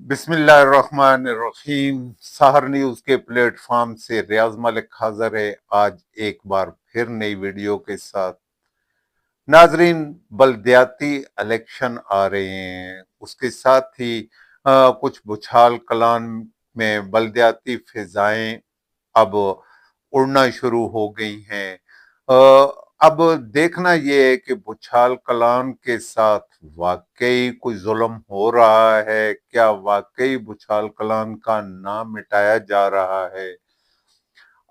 बिस्मिल्लाहिर्रहमानिर्रहीम। सहर न्यूज के प्लेटफॉर्म से रियाज मलिक हाजिर है आज एक बार फिर नई वीडियो के साथ। नाजरीन, बलदियाती इलेक्शन आ रहे हैं, उसके साथ ही कुछ भुचाल कलान में बलदियाती फिजाएं अब उड़ना शुरू हो गई हैं। अब देखना यह है कि भुचाल कलान के साथ वाकई कोई जुल्म हो रहा है, क्या वाकई भुचाल कलान का नाम मिटाया जा रहा है।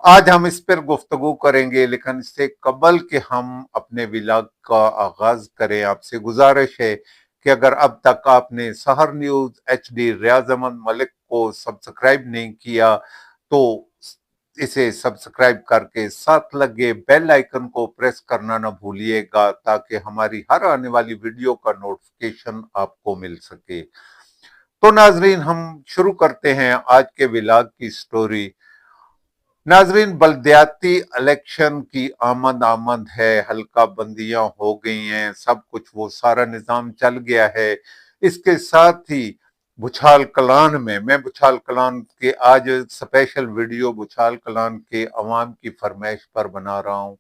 आज हम इस पर गुफ्तगू करेंगे, लेकिन इससे कबल कि हम अपने विलाग का आगाज करें, आपसे गुजारिश है कि अगर अब तक आपने सहर न्यूज HD रियाज अहमद मलिक को सब्सक्राइब नहीं किया तो इसे सब्सक्राइब करके साथ लगे बेल आइकन को प्रेस करना ना भूलिएगा, ताकि हमारी हर आने वाली वीडियो का नोटिफिकेशन आपको मिल सके। तो नाजरीन, हम शुरू करते हैं आज के विलाग की स्टोरी। नाजरीन, बलदियाती इलेक्शन की आमद है, हल्का बंदियां हो गई हैं, सब कुछ वो सारा निजाम चल गया है। इसके साथ ही भुचाल कलान में मैं भुचाल कलान के आज स्पेशल वीडियो भुचाल कलान के अवाम की फरमाइश पर बना रहा हूं,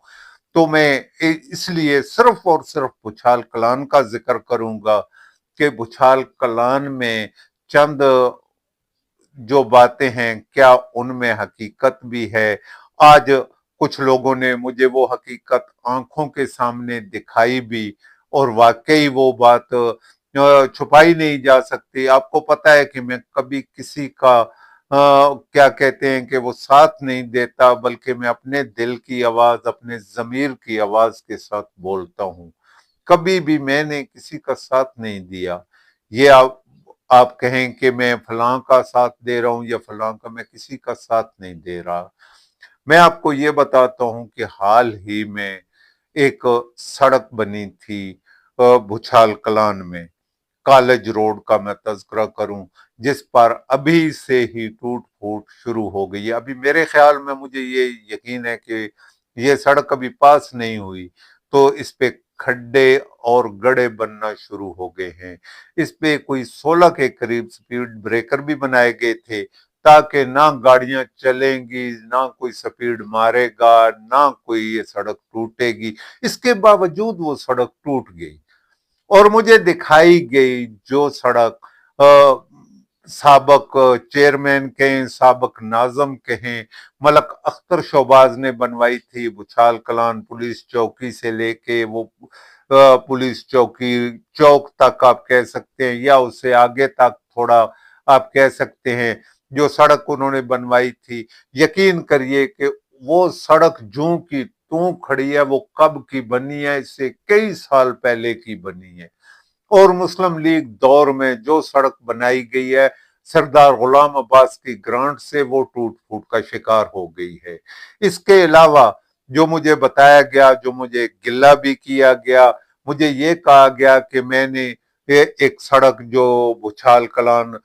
तो मैं इसलिए सिर्फ और सिर्फ भुचाल कलान का जिक्र करूंगा कि भुचाल कलान में चंद जो बातें हैं क्या उनमें हकीकत भी है। आज कुछ लोगों ने मुझे वो हकीकत आंखों के सामने दिखाई भी, और वाकई वो बात छुपाई नहीं जा सकती। आपको पता है कि मैं कभी किसी का क्या कहते हैं कि वो साथ नहीं देता, बल्कि मैं अपने दिल की आवाज, अपने जमीर की आवाज के साथ बोलता हूँ। कभी भी मैंने किसी का साथ नहीं दिया। ये आप कहें कि मैं फलां का साथ दे रहा हूं या फलां का, मैं किसी का साथ नहीं दे रहा। मैं आपको ये बताता हूं कि हाल ही में एक सड़क बनी थी भुचाल कलान में, कॉलेज रोड का मैं तज़किरा करूं, जिस पर अभी से ही टूट फूट शुरू हो गई है। अभी मेरे ख्याल में, मुझे ये यकीन है कि ये सड़क अभी पास नहीं हुई तो इस पे खड्डे और गड्ढे बनना शुरू हो गए हैं। इस पे कोई 16 के करीब स्पीड ब्रेकर भी बनाए गए थे, ताकि ना गाड़ियां चलेंगी, ना कोई स्पीड मारेगा, ना कोई ये सड़क टूटेगी। इसके बावजूद वो सड़क टूट गई और मुझे दिखाई गई जो सड़क साबक चेयरमैन कहें, साबक नाजम कहें, मलक अख्तर शोबाज ने बनवाई थी। भुचाल कलान पुलिस चौकी से लेके वो पुलिस चौकी चौक तक आप कह सकते हैं, या उससे आगे तक थोड़ा आप कह सकते हैं, जो सड़क उन्होंने बनवाई थी। यकीन करिए कि वो सड़क जूं की त्यों खड़ी है। वो कब की बनी है? इससे कई साल पहले की बनी है। और मुस्लिम लीग दौर में जो सड़क बनाई गई है, सरदार गुलाम अब्बास की ग्रांट से वो टूट फूट का शिकार हो गई है। इसके अलावा जो मुझे बताया गया, जो मुझे गिल्ला भी किया गया, मुझे ये कहा गया कि मैंने एक सड़क जो भुचाल कलान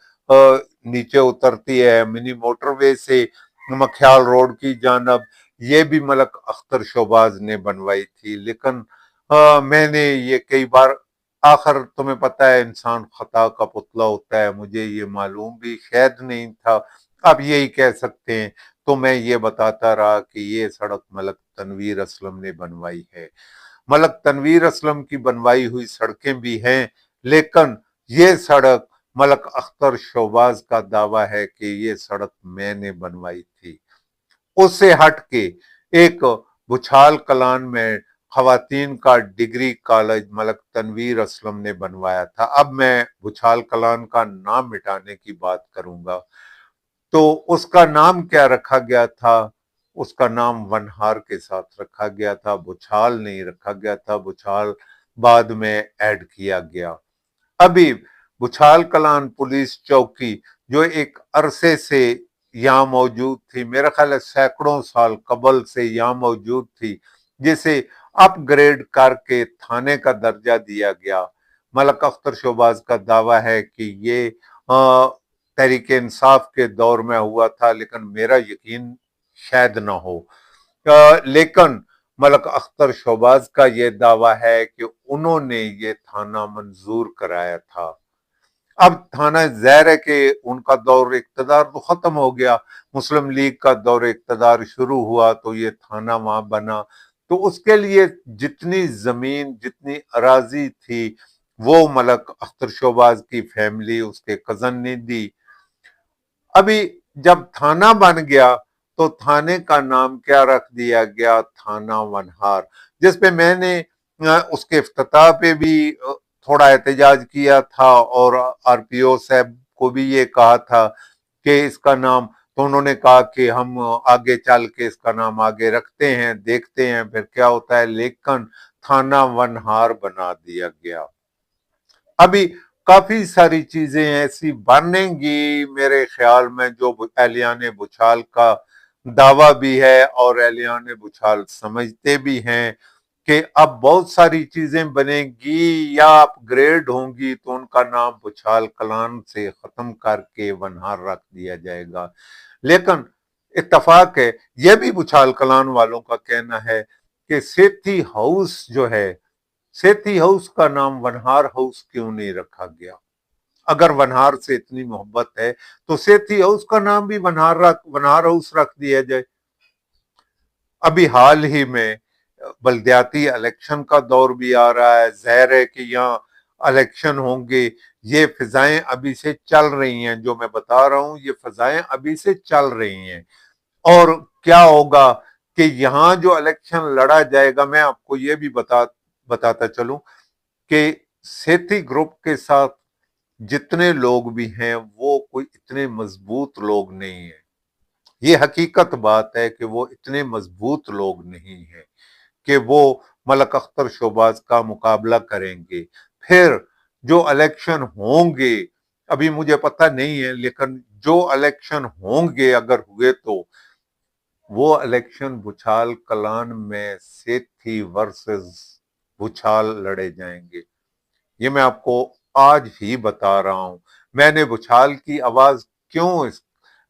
नीचे उतरती है मिनी मोटरवे से मख्याल रोड की जानब, ये भी मलक अख्तर शोबाज ने बनवाई थी। लेकिन मैंने ये कई बार, आखिर तुम्हें पता है इंसान खता का पुतला होता है, मुझे ये मालूम भी शायद नहीं था, आप यही कह सकते हैं। तो मैं ये बताता रहा कि ये सड़क मलक तनवीर असलम ने बनवाई है। मलक तनवीर असलम की बनवाई हुई सड़कें भी हैं, लेकिन ये सड़क मलक अख्तर शोबाज का दावा है कि ये सड़क मैंने बनवाई थी। उससे हट के एक भुचाल कलान में खवातीन का डिग्री कॉलेज मलक तनवीर असलम ने बनवाया था। अब मैं भुचाल कलान का नाम मिटाने की बात करूंगा। तो उसका नाम क्या रखा गया था? उसका नाम वनहार के साथ रखा गया था, भुचाल नहीं रखा गया था। भुचाल बाद में ऐड किया गया। अभी भुचाल कलान पुलिस चौकी जो एक अरसे से यहाँ मौजूद थी, मेरा ख्याल है सैकड़ों साल कबल से यहाँ मौजूद थी, जिसे अपग्रेड करके थाने का दर्जा दिया गया। मलक अख्तर शोबाज का दावा है कि ये तहरीक इंसाफ के दौर में हुआ था, लेकिन मेरा यकीन शायद ना हो। लेकिन मलक अख्तर शोबाज का यह दावा है कि उन्होंने ये थाना मंजूर कराया था। अब थाना ज़ाहिर है कि उनका दौर इक़्तिदार तो खत्म हो गया, मुस्लिम लीग का दौर इक़्तिदार शुरू हुआ तो ये थाना वहां बना। तो उसके लिए जितनी जमीन, जितनी अराजी थी, वो मलक अख्तर शोबाज की फैमिली, उसके कजन ने दी। अभी जब थाना बन गया तो थाने का नाम क्या रख दिया गया? थाना वनहार, जिसपे मैंने उसके इफ्तिताह पे भी थोड़ा एहतजाज किया था और आरपीओ साहब को भी ये कहा था कि इसका नाम, तो उन्होंने कहा कि हम आगे चल के इसका नाम आगे रखते हैं, देखते हैं फिर क्या होता है, लेकिन थाना वनहार बना दिया गया। अभी काफी सारी चीजें ऐसी बनेंगी मेरे ख्याल में, जो एलियान बुछाल का दावा भी है और एलियान बुछाल समझते भी हैं कि अब बहुत सारी चीजें बनेगी या अपग्रेड होंगी, तो उनका नाम बुछाल कलान से खत्म करके वनहार रख दिया जाएगा। लेकिन इत्तफाक है, यह भी बुछाल कलान वालों का कहना है कि सेठी हाउस जो है, सेठी हाउस का नाम वनहार हाउस क्यों नहीं रखा गया? अगर वनहार से इतनी मोहब्बत है तो सेठी हाउस का नाम भी वनहार हाउस रख दिया जाए। अभी हाल ही में बल्दियाती इलेक्शन का दौर भी आ रहा है, जाहिर है कि यहाँ इलेक्शन होंगे। ये फिजाएं अभी से चल रही हैं, जो मैं बता रहा हूं ये फिजाएं अभी से चल रही हैं। और क्या होगा कि यहाँ जो इलेक्शन लड़ा जाएगा, मैं आपको ये भी बताता चलूं कि सेठी ग्रुप के साथ जितने लोग भी हैं वो कोई इतने मजबूत लोग नहीं है। ये हकीकत बात है कि वो इतने मजबूत लोग नहीं है कि वो मलक अख्तर शोबाज का मुकाबला करेंगे। फिर जो इलेक्शन होंगे, अभी मुझे पता नहीं है, लेकिन जो इलेक्शन होंगे अगर हुए तो वो इलेक्शन भुचाल कलान में सेठी वर्सेस भुचाल लड़े जाएंगे। ये मैं आपको आज ही बता रहा हूं। मैंने भुचाल की आवाज क्यों इस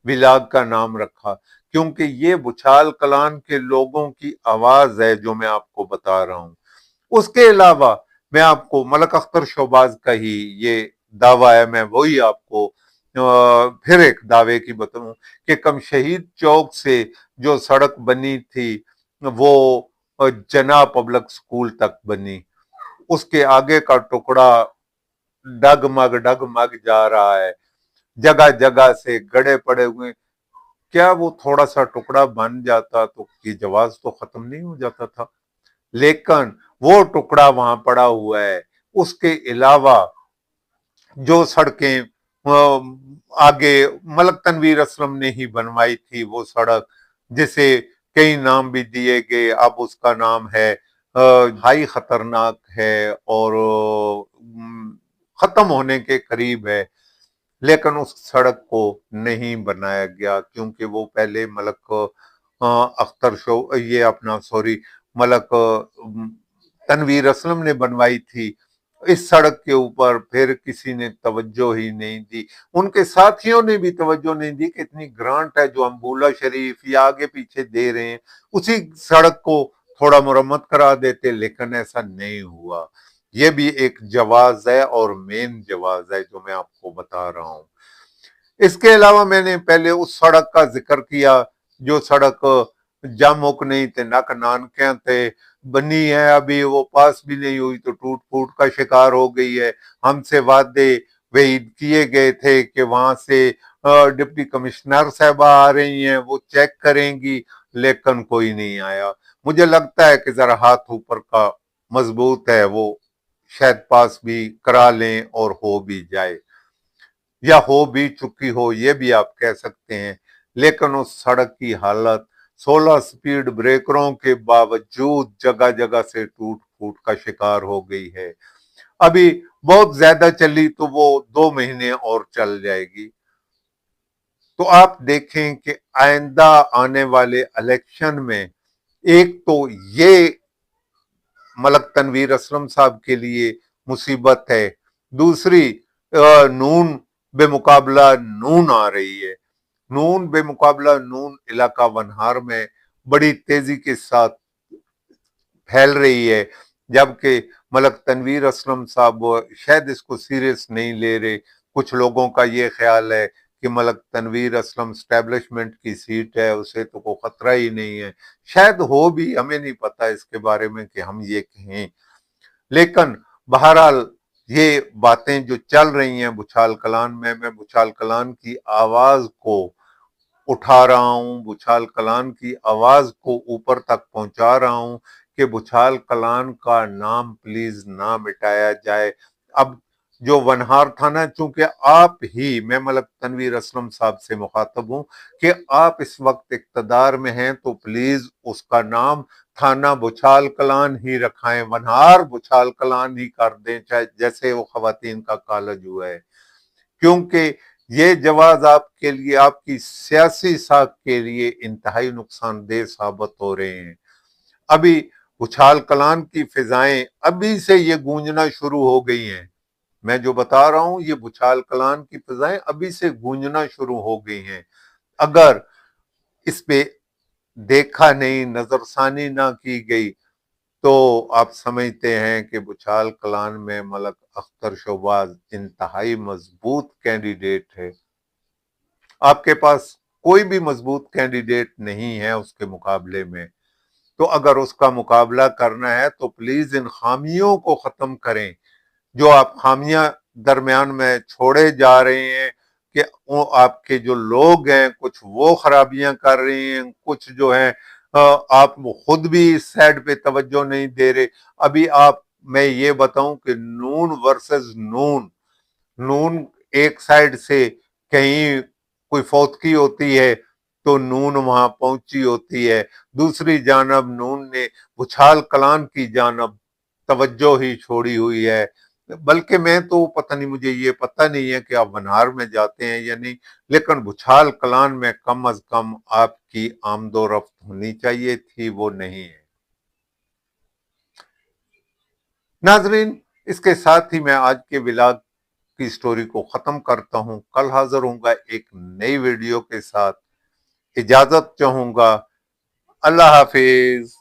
विलाग का नाम रखा? क्योंकि ये भुचाल कलान के लोगों की आवाज है जो मैं आपको बता रहा हूं। उसके अलावा मैं आपको मलक अख्तर शोबाज का ही ये दावा है, मैं वही आपको फिर एक दावे की बताऊं कि कम शहीद चौक से जो सड़क बनी थी वो जना पब्लिक स्कूल तक बनी, उसके आगे का टुकड़ा डगमग जा रहा है, जगह जगह से गड़े पड़े हुए। क्या वो थोड़ा सा टुकड़ा बन जाता तो की जवाब तो खत्म नहीं हो जाता था? लेकिन वो टुकड़ा वहां पड़ा हुआ है। उसके अलावा जो सड़कें आगे मलक तनवीर असलम ने ही बनवाई थी, वो सड़क जिसे कई नाम भी दिए गए, अब उसका नाम है हाई खतरनाक है और खत्म होने के करीब है। लेकिन उस सड़क को नहीं बनाया गया क्योंकि वो पहले मलक अख्तर शो ये अपना सॉरी मलक तनवीर असलम ने बनवाई थी। इस सड़क के ऊपर फिर किसी ने तवज्जो ही नहीं दी, उनके साथियों ने भी तवज्जो नहीं दी कि इतनी ग्रांट है जो अम्बुला शरीफ या आगे पीछे दे रहे हैं, उसी सड़क को थोड़ा मुरम्मत करा देते, लेकिन ऐसा नहीं हुआ। ये भी एक जवाज है और मेन जवाज है जो मैं आपको बता रहा हूं। इसके अलावा मैंने पहले उस सड़क का जिक्र किया जो सड़क जामुक नहीं थे नक नानके थे बनी है, अभी वो पास भी नहीं हुई तो टूट फूट का शिकार हो गई है। हमसे वादे वही किए गए थे कि वहां से डिप्टी कमिश्नर साहबा आ रही हैं, वो चेक करेंगी, लेकिन कोई नहीं आया। मुझे लगता है कि जरा हाथ ऊपर का मजबूत है, वो शायद पास भी करा लें और हो भी जाए, या हो भी चुकी हो, ये भी आप कह सकते हैं। लेकिन उस सड़क की हालत 16 स्पीड ब्रेकरों के बावजूद जगह जगह से टूट फूट का शिकार हो गई है। अभी बहुत ज्यादा चली तो वो 2 महीने और चल जाएगी। तो आप देखें कि आइंदा आने वाले इलेक्शन में एक तो ये मलक तनवीर असलम साहब के लिए मुसीबत है, दूसरी नून बेमुकाबला नून आ रही है। नून बेमुकाबला नून इलाका वनहार में बड़ी तेजी के साथ फैल रही है, जबकि मलक तनवीर असलम साहब शायद इसको सीरियस नहीं ले रहे। कुछ लोगों का ये ख्याल है कि मलक तनवीर असलम स्टैब्लिशमेंट की सीट है, उसे तो कोई खतरा ही नहीं है। शायद हो भी, हमें नहीं पता इसके बारे में कि हम ये कहें। लेकिन बहरहाल ये बातें जो चल रही हैं बुछाल कलान में, मैं बुछाल कलान की आवाज को उठा रहा हूं, बुछाल कलान की आवाज को ऊपर तक पहुंचा रहा हूं कि बुछाल कलान का नाम प्लीज ना मिटाया जाए। अब जो वनहार था ना, चूंकि आप ही, मैं मलक तनवीर असलम साहब से मुखातब हूं कि आप इस वक्त इक्तदार में हैं, तो प्लीज उसका नाम थाना बुछाल कलान ही रखाएं, वनहार बुछाल कलान ही कर दें, चाहे जैसे वो खवातीन का कॉलेज हुआ है। क्योंकि ये जवाब आपके लिए, आपकी सियासी साख के लिए इंतहाई नुकसानदेह साबित हो रहे हैं। अभी उछाल कलान की फिजाएं अभी से ये गूंजना शुरू हो गई हैं। मैं जो बता रहा हूं, ये बुछाल कलान की फिजाएं अभी से गूंजना शुरू हो गई हैं। अगर इस पे देखा नहीं, नजरसानी ना की गई, तो आप समझते हैं कि बुछाल कलान में मलक अख्तर शोबाज इंतहाई मजबूत कैंडिडेट है। आपके पास कोई भी मजबूत कैंडिडेट नहीं है उसके मुकाबले में। तो अगर उसका मुकाबला करना है तो प्लीज इन खामियों को खत्म करें, जो आप खामियां दरमियान में छोड़े जा रहे हैं कि वो आपके जो लोग हैं कुछ वो खराबियां कर रहे हैं, कुछ जो है आप खुद भी इस साइड पे तवज्जो नहीं दे रहे। अभी आप, मैं ये बताऊं कि नून वर्सेस नून, नून एक साइड से कहीं कोई फौतगी होती है तो नून वहां पहुंची होती है, दूसरी जानब नून ने बुछाल कलान की जानब तवज्जो ही छोड़ी हुई है। बल्कि मैं तो पता नहीं, मुझे ये पता नहीं है कि आप वनहार में जाते हैं या नहीं, लेकिन बुछाल कलान में कम अज कम आपकी आमदोरफ्त होनी चाहिए थी, वो नहीं है। नाजरीन, इसके साथ ही मैं आज के विलाग की स्टोरी को खत्म करता हूं। कल हाजिर होऊंगा एक नई वीडियो के साथ। इजाजत चाहूंगा। अल्लाह हाफिज।